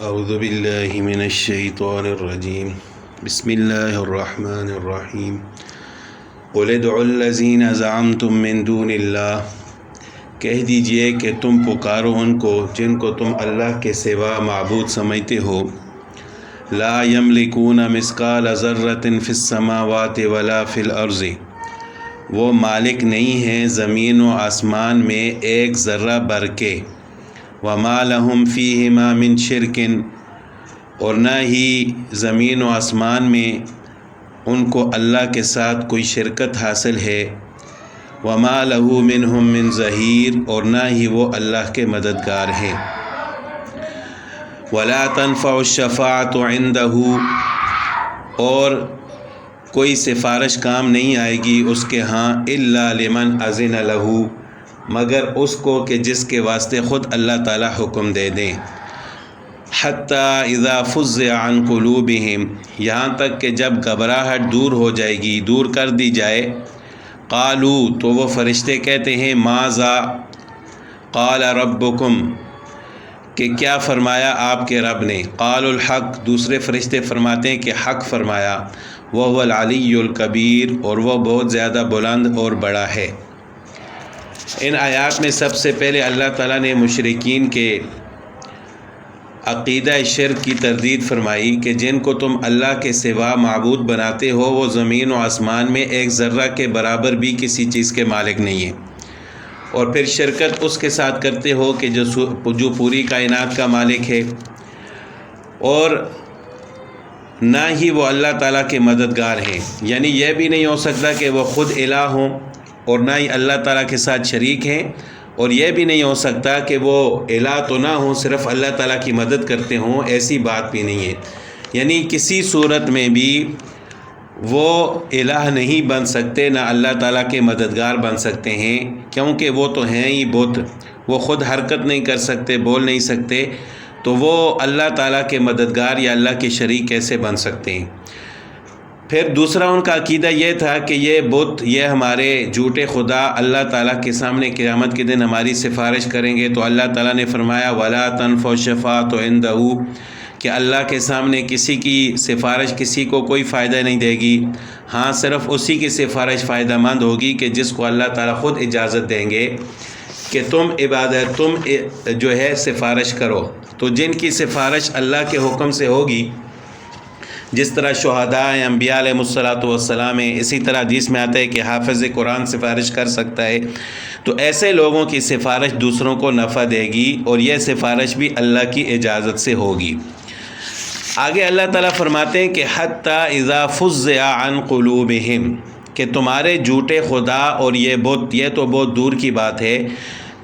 اعوذ باللہ من الشیطان الرجیم بسم اللہ الرحمن الرحیم قل ادعوا الذین زعمتم من دون اللہ، کہہ دیجئے کہ تم پکارو ان کو جن کو تم اللہ کے سوا معبود سمجھتے ہو۔ لا یملکون مثقال ذرۃ فی السماوات ولا فی الارض، وہ مالک نہیں ہیں زمین و آسمان میں ایک ذرہ بر کے۔ وما لہم فیہما من شرک، اور نہ ہی زمین و آسمان میں ان کو اللہ کے ساتھ کوئی شرکت حاصل ہے۔ وما لہ منہم من ظہیر، اور نہ ہی وہ اللہ کے مددگار ہیں۔ ولا تنفع الشفاعۃ عندہ، اور کوئی سفارش کام نہیں آئے گی اس کے ہاں الا لمن اذن لہ، مگر اس کو کہ جس کے واسطے خود اللہ تعالی حکم دے دیں۔ حتی اذا فزع عن قلوبہم، یہاں تک کہ جب گھبراہٹ دور ہو جائے گی، دور کر دی جائے۔ قالوا، تو وہ فرشتے کہتے ہیں ماذا قال ربکم، کہ کیا فرمایا آپ کے رب نے۔ قالوا الحق، دوسرے فرشتے فرماتے ہیں کہ حق فرمایا۔ وهو العلی الکبیر، اور وہ بہت زیادہ بلند اور بڑا ہے۔ ان آیات میں سب سے پہلے اللہ تعالیٰ نے مشرکین کے عقیدہ شرک کی تردید فرمائی کہ جن کو تم اللہ کے سوا معبود بناتے ہو وہ زمین و آسمان میں ایک ذرہ کے برابر بھی کسی چیز کے مالک نہیں ہیں، اور پھر شرکت اس کے ساتھ کرتے ہو کہ جو پوری کائنات کا مالک ہے، اور نہ ہی وہ اللہ تعالیٰ کے مددگار ہیں۔ یعنی یہ بھی نہیں ہو سکتا کہ وہ خود الہ ہوں اور نہ ہی اللہ تعالیٰ کے ساتھ شریک ہیں، اور یہ بھی نہیں ہو سکتا کہ وہ الہ تو نہ ہوں صرف اللہ تعالیٰ کی مدد کرتے ہوں، ایسی بات بھی نہیں ہے۔ یعنی کسی صورت میں بھی وہ الہ نہیں بن سکتے، نہ اللہ تعالیٰ کے مددگار بن سکتے ہیں، کیونکہ وہ تو ہیں ہی بت، وہ خود حرکت نہیں کر سکتے، بول نہیں سکتے، تو وہ اللہ تعالیٰ کے مددگار یا اللہ کے شریک کیسے بن سکتے ہیں۔ پھر دوسرا ان کا عقیدہ یہ تھا کہ یہ بت، یہ ہمارے جھوٹے خدا اللہ تعالیٰ کے سامنے قیامت کے دن ہماری سفارش کریں گے، تو اللہ تعالیٰ نے فرمایا وَلَا تَنفَعُ الشَّفَاعَةُ عِندَهُ، کہ اللہ کے سامنے کسی کی سفارش کسی کو کوئی فائدہ نہیں دے گی، ہاں صرف اسی کی سفارش فائدہ مند ہوگی کہ جس کو اللہ تعالیٰ خود اجازت دیں گے کہ تم جو ہے سفارش کرو۔ تو جن کی سفارش اللہ کے حکم سے ہوگی، جس طرح شہداء انبیاء علیہ الصلاۃ ہیں، اسی طرح حدیث میں آتا ہے کہ حافظ قرآن سفارش کر سکتا ہے، تو ایسے لوگوں کی سفارش دوسروں کو نفع دے گی، اور یہ سفارش بھی اللہ کی اجازت سے ہوگی۔ آگے اللہ تعالیٰ فرماتے ہیں کہ حتی اذا فزع عن قلوبہم، کہ تمہارے جھوٹے خدا اور یہ بت، یہ تو بہت دور کی بات ہے،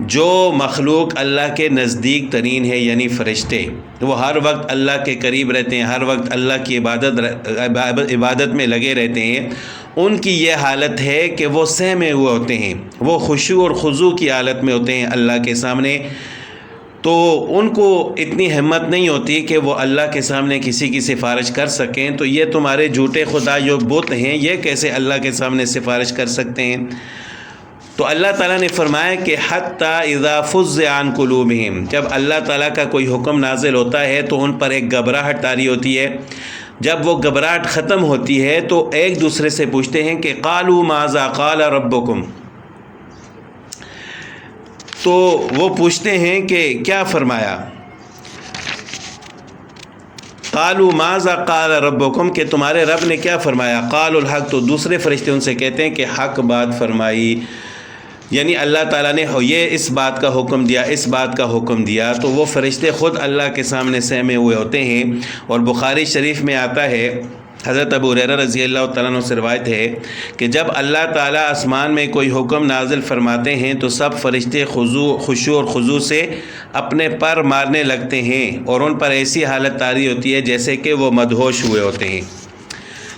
جو مخلوق اللہ کے نزدیک ترین ہے یعنی فرشتے، وہ ہر وقت اللہ کے قریب رہتے ہیں، ہر وقت اللہ کی عبادت میں لگے رہتے ہیں، ان کی یہ حالت ہے کہ وہ سہمے ہوئے ہوتے ہیں، وہ خشوع اور خضوع کی حالت میں ہوتے ہیں اللہ کے سامنے، تو ان کو اتنی ہمت نہیں ہوتی کہ وہ اللہ کے سامنے کسی کی سفارش کر سکیں۔ تو یہ تمہارے جھوٹے خدا جو بت ہیں، یہ کیسے اللہ کے سامنے سفارش کر سکتے ہیں؟ تو اللہ تعالیٰ نے فرمایا کہ حتی اذا فزع عن قلوبہم، جب اللہ تعالیٰ کا کوئی حکم نازل ہوتا ہے تو ان پر ایک گھبراہٹ طاری ہوتی ہے۔ جب وہ گھبراہٹ ختم ہوتی ہے تو ایک دوسرے سے پوچھتے ہیں کہ قالوا ماذا قال ربکم، تو وہ پوچھتے ہیں کہ کیا فرمایا۔ قالوا ماذا قال ربکم، کہ تمہارے رب نے کیا فرمایا۔ قالوا الحق، تو دوسرے فرشتے ان سے کہتے ہیں کہ حق بات فرمائی، یعنی اللہ تعالیٰ نے یہ اس بات کا حکم دیا، اس بات کا حکم دیا۔ تو وہ فرشتے خود اللہ کے سامنے سہمے ہوئے ہوتے ہیں، اور بخاری شریف میں آتا ہے، حضرت ابو ہریرہ رضی اللہ تعالیٰ عنہ سے روایت ہے کہ جب اللہ تعالیٰ آسمان میں کوئی حکم نازل فرماتے ہیں تو سب فرشتے خشوع اور خضوع سے اپنے پر مارنے لگتے ہیں، اور ان پر ایسی حالت طاری ہوتی ہے جیسے کہ وہ مدہوش ہوئے ہوتے ہیں۔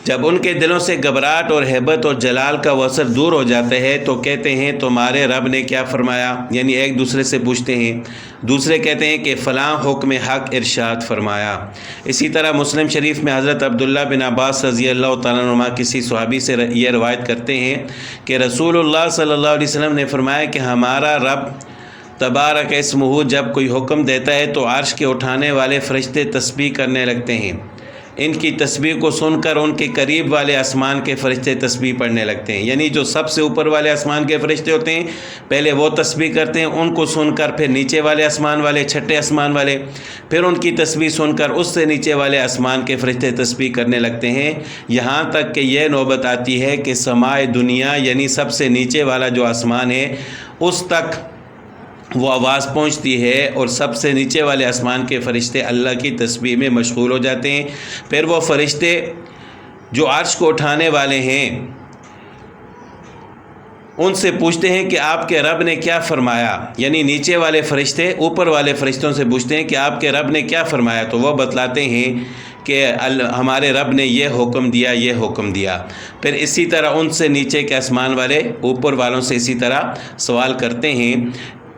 جب ان کے دلوں سے گھبراہٹ اور ہیبت اور جلال کا وصف دور ہو جاتا ہے تو کہتے ہیں تمہارے رب نے کیا فرمایا، یعنی ایک دوسرے سے پوچھتے ہیں۔ دوسرے کہتے ہیں کہ فلاں حکم حق ارشاد فرمایا۔ اسی طرح مسلم شریف میں حضرت عبداللہ بن عباس رضی اللہ تعالیٰ عنہ کسی صحابی سے یہ روایت کرتے ہیں کہ رسول اللہ صلی اللہ علیہ وسلم نے فرمایا کہ ہمارا رب تبارک اسمہ جب کوئی حکم دیتا ہے تو عرش کے اٹھانے والے فرشتے تسبیح کرنے لگتے ہیں، ان کی تسبیح کو سن کر ان کے قریب والے آسمان کے فرشتے تسبیح پڑھنے لگتے ہیں، یعنی جو سب سے اوپر والے آسمان کے فرشتے ہوتے ہیں پہلے وہ تسبیح کرتے ہیں، ان کو سن کر پھر نیچے والے آسمان والے، چھٹے آسمان والے، پھر ان کی تسبیح سن کر اس سے نیچے والے آسمان کے فرشتے تسبیح کرنے لگتے ہیں، یہاں تک کہ یہ نوبت آتی ہے کہ سماء دنیا یعنی سب سے نیچے والا جو آسمان ہے اس تک وہ آواز پہنچتی ہے اور سب سے نیچے والے آسمان کے فرشتے اللہ کی تسبیح میں مشغول ہو جاتے ہیں۔ پھر وہ فرشتے جو عرش کو اٹھانے والے ہیں ان سے پوچھتے ہیں کہ آپ کے رب نے کیا فرمایا، یعنی نیچے والے فرشتے اوپر والے فرشتوں سے پوچھتے ہیں کہ آپ کے رب نے کیا فرمایا، تو وہ بتلاتے ہیں کہ ہمارے رب نے یہ حکم دیا، یہ حکم دیا۔ پھر اسی طرح ان سے نیچے کے آسمان والے اوپر والوں سے اسی طرح سوال کرتے ہیں۔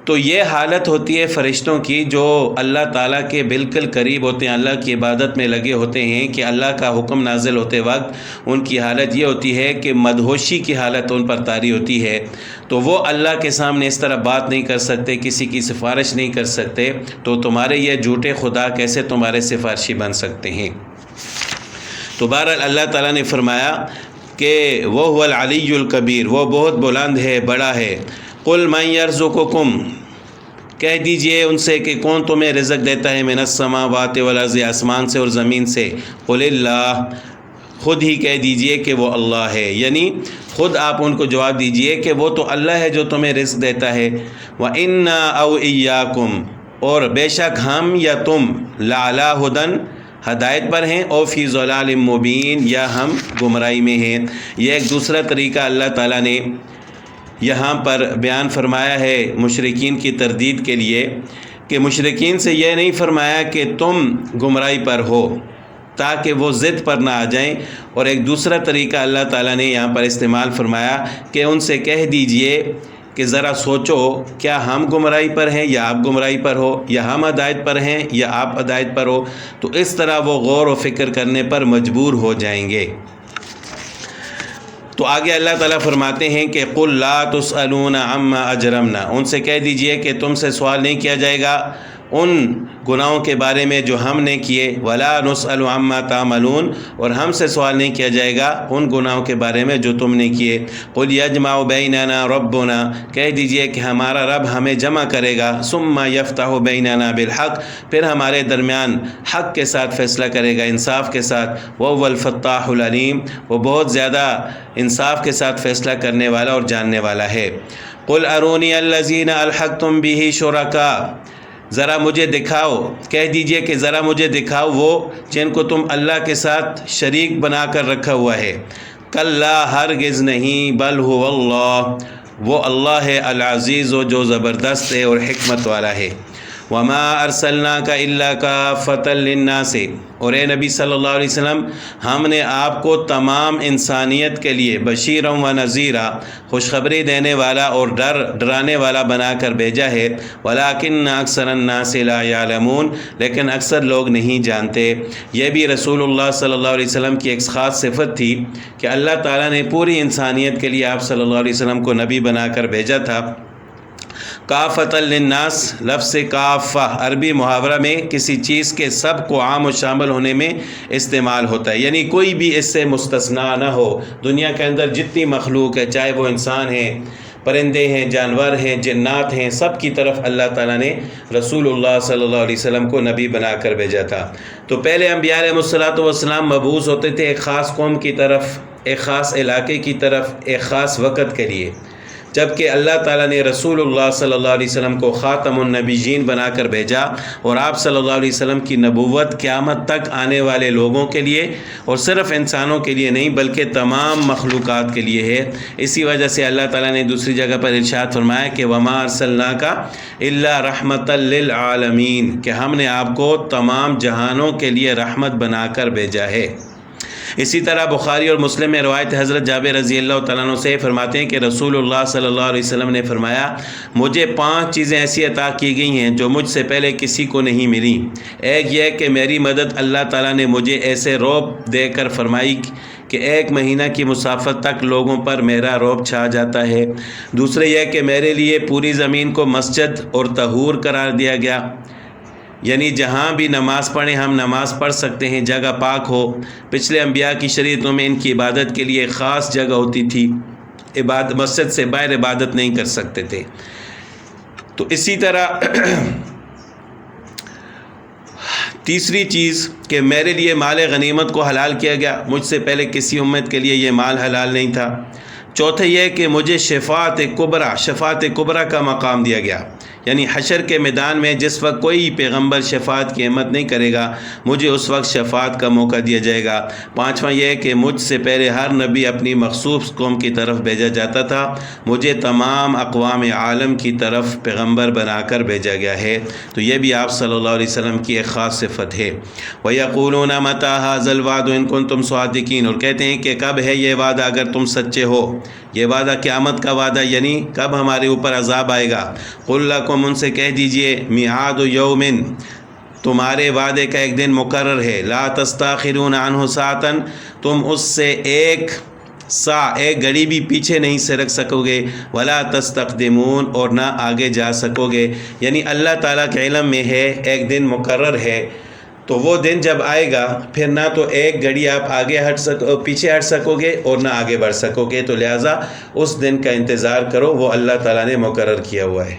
تو یہ حالت ہوتی ہے فرشتوں کی جو اللہ تعالیٰ کے بالکل قریب ہوتے ہیں، اللہ کی عبادت میں لگے ہوتے ہیں، کہ اللہ کا حکم نازل ہوتے وقت ان کی حالت یہ ہوتی ہے کہ مدہوشی کی حالت ان پر طاری ہوتی ہے، تو وہ اللہ کے سامنے اس طرح بات نہیں کر سکتے، کسی کی سفارش نہیں کر سکتے، تو تمہارے یہ جھوٹے خدا کیسے تمہارے سفارشی بن سکتے ہیں۔ تو بہرحال اللہ تعالیٰ نے فرمایا کہ وہ هو العلی الکبیر، وہ بہت بلند ہے، بڑا ہے۔ قل من یرزقکم، کہہ دیجئے ان سے کہ کون تمہیں رزق دیتا ہے، من السماوات والارض، آسمان سے اور زمین سے، قل اللہ، خود ہی کہہ دیجئے کہ وہ اللہ ہے، یعنی خود آپ ان کو جواب دیجئے کہ وہ تو اللہ ہے جو تمہیں رزق دیتا ہے۔ وَإِنَّا أَوْ إِيَّاكُمْ، اور بے شک ہم یا تم، لَعَلَىٰ هُدًى، ہدایت پر ہیں، او فی ضلال مبین، یا ہم گمراہی میں ہیں۔ یہ ایک دوسرا طریقہ اللہ تعالیٰ نے یہاں پر بیان فرمایا ہے مشرکین کی تردید کے لیے، کہ مشرکین سے یہ نہیں فرمایا کہ تم گمراہی پر ہو تاکہ وہ ضد پر نہ آ جائیں، اور ایک دوسرا طریقہ اللہ تعالیٰ نے یہاں پر استعمال فرمایا کہ ان سے کہہ دیجئے کہ ذرا سوچو کیا ہم گمراہی پر ہیں یا آپ گمراہی پر ہو، یا ہم ہدایت پر ہیں یا آپ ہدایت پر ہو، تو اس طرح وہ غور و فکر کرنے پر مجبور ہو جائیں گے۔ تو آگے اللہ تعالیٰ فرماتے ہیں کہ قل لا تسألون عما اجرمنا، ان سے کہہ دیجئے کہ تم سے سوال نہیں کیا جائے گا ان گناہوں کے بارے میں جو ہم نے کیے، ولا نسأل عما تعملون، اور ہم سے سوال نہیں کیا جائے گا ان گناہوں کے بارے میں جو تم نے کیے۔ قل یجمع بیننا ربنا، کہہ دیجئے کہ ہمارا رب ہمیں جمع کرے گا، ثم یفتح بیننا بالحق، پھر ہمارے درمیان حق کے ساتھ فیصلہ کرے گا، انصاف کے ساتھ، وهو الفتاح العلیم، وہ بہت زیادہ انصاف کے ساتھ فیصلہ کرنے والا اور جاننے والا ہے۔ قل ارونی الذین الحقتم به شرکاء، ذرا مجھے دکھاؤ، کہہ دیجئے کہ ذرا مجھے دکھاؤ وہ جن کو تم اللہ کے ساتھ شریک بنا کر رکھا ہوا ہے۔ کلا، ہرگز نہیں، بل هو اللہ، وہ اللہ ہے، العزیز، جو زبردست ہے اور حکمت والا ہے۔ وما ارسلناک الا کافۃ للناس، اور اے نبی صلی اللہ علیہ وسلم ہم نے آپ کو تمام انسانیت کے لیے بشیرا و نذیرا، خوشخبری دینے والا اور ڈرانے والا بنا کر بھیجا ہے۔ ولکن اکثر الناس لا یعلمون، لیکن اکثر لوگ نہیں جانتے۔ یہ بھی رسول اللہ صلی اللہ علیہ وسلم کی ایک خاص صفت تھی کہ اللہ تعالیٰ نے پوری انسانیت کے لیے آپ صلی اللہ علیہ وسلم کو نبی بنا کر بھیجا تھا۔ کافۃ للناس، لفظ کافہ عربی محاورہ میں کسی چیز کے سب کو عام و شامل ہونے میں استعمال ہوتا ہے، یعنی کوئی بھی اس سے مستثنا نہ ہو۔ دنیا کے اندر جتنی مخلوق ہے، چاہے وہ انسان ہیں، پرندے ہیں، جانور ہیں، جنات ہیں، سب کی طرف اللہ تعالیٰ نے رسول اللہ صلی اللہ علیہ وسلم کو نبی بنا کر بھیجا تھا۔ تو پہلے انبیاء علیہ الصلوۃ والسلام مبعوث ہوتے تھے ایک خاص قوم کی طرف، ایک خاص علاقے کی طرف، ایک خاص وقت کے لیے، جبکہ اللہ تعالیٰ نے رسول اللہ صلی اللہ علیہ وسلم کو خاتم النبیین بنا کر بھیجا، اور آپ صلی اللہ علیہ وسلم کی نبوت قیامت تک آنے والے لوگوں کے لیے، اور صرف انسانوں کے لیے نہیں بلکہ تمام مخلوقات کے لیے ہے۔ اسی وجہ سے اللہ تعالیٰ نے دوسری جگہ پر ارشاد فرمایا کہ وما ارسلناک الا رحمۃ للعالمین، کہ ہم نے آپ کو تمام جہانوں کے لیے رحمت بنا کر بھیجا ہے۔ اسی طرح بخاری اور مسلم میں روایت حضرت جابر رضی اللہ تعالیٰ عنہ سے فرماتے ہیں کہ رسول اللہ صلی اللہ علیہ وسلم نے فرمایا، مجھے 5 چیزیں ایسی عطا کی گئی ہیں جو مجھ سے پہلے کسی کو نہیں ملی۔ ایک یہ کہ میری مدد اللہ تعالیٰ نے مجھے ایسے رعب دے کر فرمائی کہ 1 مہینہ کی مسافت تک لوگوں پر میرا رعب چھا جاتا ہے۔ دوسرے یہ کہ میرے لیے پوری زمین کو مسجد اور طہور قرار دیا گیا، یعنی جہاں بھی نماز پڑھیں ہم نماز پڑھ سکتے ہیں، جگہ پاک ہو۔ پچھلے انبیاء کی شریعتوں میں ان کی عبادت کے لیے خاص جگہ ہوتی تھی، مسجد سے باہر عبادت نہیں کر سکتے تھے۔ تو اسی طرح تیسری چیز کہ میرے لیے مال غنیمت کو حلال کیا گیا، مجھ سے پہلے کسی امت کے لیے یہ مال حلال نہیں تھا۔ چوتھا یہ کہ مجھے شفاعت کبریٰ کا مقام دیا گیا، یعنی حشر کے میدان میں جس وقت کوئی پیغمبر شفاعت کی ہمت نہیں کرے گا، مجھے اس وقت شفاعت کا موقع دیا جائے گا۔ پانچواں یہ کہ مجھ سے پہلے ہر نبی اپنی مخصوص قوم کی طرف بھیجا جاتا تھا، مجھے تمام اقوام عالم کی طرف پیغمبر بنا کر بھیجا گیا ہے۔ تو یہ بھی آپ صلی اللہ علیہ وسلم کی ایک خاص صفت ہے۔ وَيَقُولُونَ مَتَىٰ هَٰذَا الْوَعْدُ إِن كُنتُمْ صَادِقِينَ، اور کہتے ہیں کہ کب ہے یہ وعدہ اگر تم سچے ہو۔ یہ وعدہ قیامت کا وعدہ، یعنی کب ہمارے اوپر عذاب آئے گا۔ قُل لَكُمْ، ان سے کہہ دیجئے، میعاد یومن، تمہارے وعدے کا ایک دن مقرر ہے، لا تستاخرون عنہ ساعۃ، تم اس سے ایک گھڑی بھی پیچھے نہیں سرک سکو گے، ولا تستقدمون، اور نہ آگے جا سکو گے۔ یعنی اللہ تعالیٰ کے علم میں ہے ایک دن مقرر ہے، تو وہ دن جب آئے گا پھر نہ تو ایک گھڑی آپ پیچھے ہٹ سکو گے اور نہ آگے بڑھ سکو گے، تو لہٰذا اس دن کا انتظار کرو، وہ اللہ تعالیٰ نے مقرر کیا ہوا ہے۔